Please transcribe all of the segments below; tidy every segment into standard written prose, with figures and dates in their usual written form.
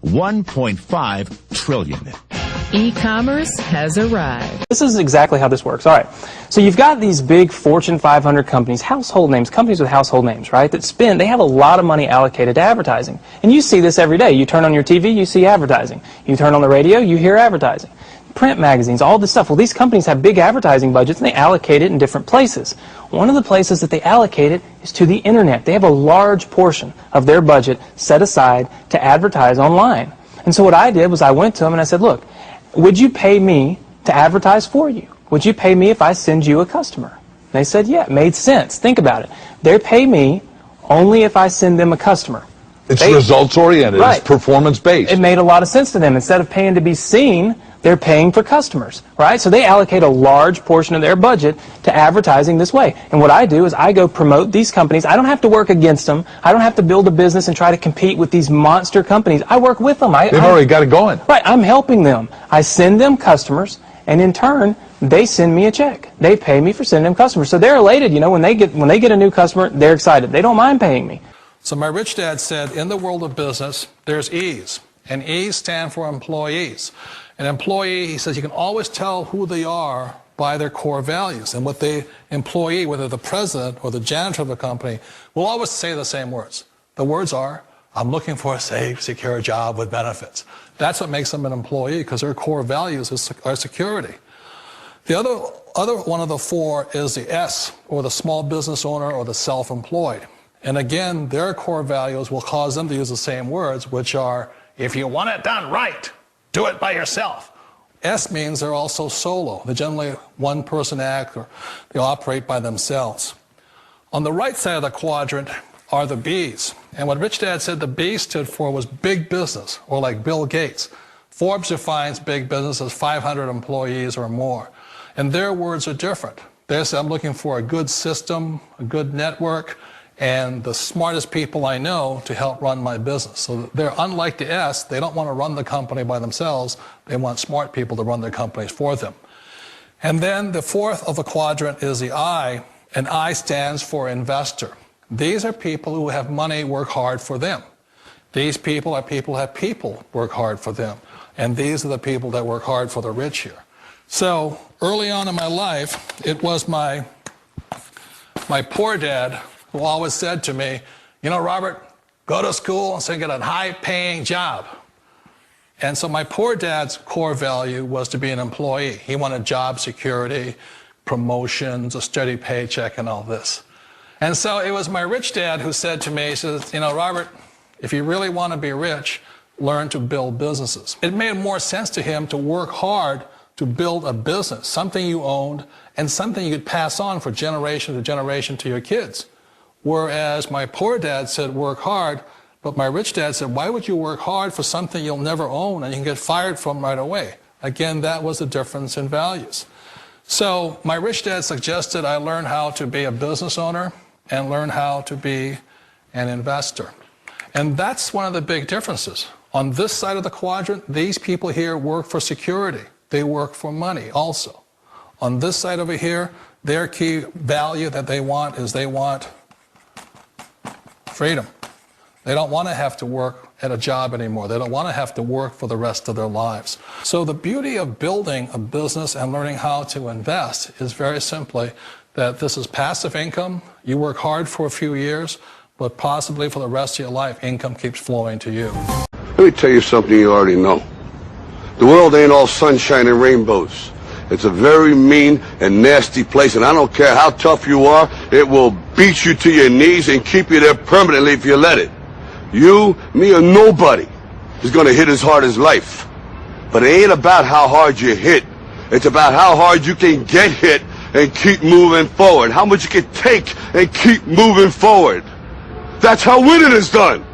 $1.5 trillion. E-commerce has arrived. This is exactly how this works. All right. So you've got these big Fortune 500 companies, household names, companies with household names, right, that spend, they have a lot of money allocated to advertising. And you see this every day. You turn on your TV, you see advertising. You turn on the radio, you hear advertising. Print magazines, all this stuff. Well, these companies have big advertising budgets and they allocate it in different places. One of the places that they allocate it is to the internet. They have a large portion of their budget set aside to advertise online. And so what I did was I went to them and I said, look, would you pay me to advertise for you? Would you pay me if I send you a customer? They said, yeah, it made sense. Think about it. They pay me only if I send them a customer. It's results-oriented. Right. It's performance-based. It made a lot of sense to them. Instead of paying to be seen, they're paying for customers, right? So they allocate a large portion of their budget to advertising this way. And what I do is I go promote these companies. I don't have to work against them. I don't have to build a business and try to compete with these monster companies. I work with them. They've already got it going. Right. I'm helping them. I send them customers, and in turn, they send me a check. They pay me for sending them customers. So they're elated. You know, when they get a new customer, they're excited. They don't mind paying me. So my rich dad said, in the world of business, there's E's, and E's stand for employees. An employee, he says, you can always tell who they are by their core values. And what the employee, whether the president or the janitor of the company, will always say the same words. The words are, I'm looking for a safe, secure job with benefits. That's what makes them an employee, because their core values are security. The other one of the four is the S, or the small business owner or the self-employed. And again, their core values will cause them to use the same words, which are, if you want it done right, do it by yourself. S means they're also solo. They're generally one-person act, or they operate by themselves. On the right side of the quadrant are the B's. And what Rich Dad said the B stood for was big business, or like Bill Gates. Forbes defines big business as 500 employees or more. And their words are different. They say, I'm looking for a good system, a good network, and the smartest people I know to help run my business. So they're unlike the S. They don't want to run the company by themselves. They want smart people to run their companies for them. And then the fourth of the quadrant is the I, and I stands for investor. These are people who have money work hard for them. These people are people who have people work hard for them. And these are the people that work hard for the rich here. So early on in my life, it was my poor dad who always said to me, you know, Robert, go to school and so get a high-paying job. And so my poor dad's core value was to be an employee. He wanted job security, promotions, a steady paycheck, and all this. And so it was my rich dad who said to me, he says, you know, Robert, if you really want to be rich, learn to build businesses. It made more sense to him to work hard to build a business, something you owned, and something you could pass on for generation to generation to your kids. Whereas my poor dad said, work hard, but my rich dad said, why would you work hard for something you'll never own and you can get fired from right away? Again, that was the difference in values. So my rich dad suggested I learn how to be a business owner and learn how to be an investor. And that's one of the big differences. On this side of the quadrant, these people here work for security. They work for money also. On this side over here, their key value that they want is they want freedom. They don't want to have to work at a job anymore. They don't want to have to work for the rest of their lives. So the beauty of building a business and learning how to invest is very simply that this is passive income. You work hard for a few years, but possibly for the rest of your life, income keeps flowing to you. Let me tell you something you already know. The world ain't all sunshine and rainbows. It's a very mean and nasty place, and I don't care how tough you are, it will beat you to your knees and keep you there permanently if you let it. You, me, or nobody is going to hit as hard as life. But it ain't about how hard you hit. It's about how hard you can get hit and keep moving forward. How much you can take and keep moving forward. That's how winning is done.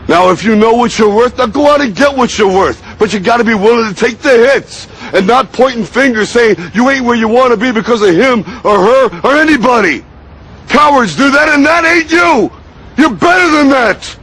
Now, if you know what you're worth, now go out and get what you're worth. But you got to be willing to take the hits and not pointing fingers saying you ain't where you want to be because of him or her or anybody. Cowards do that, and that ain't you. You're better than that.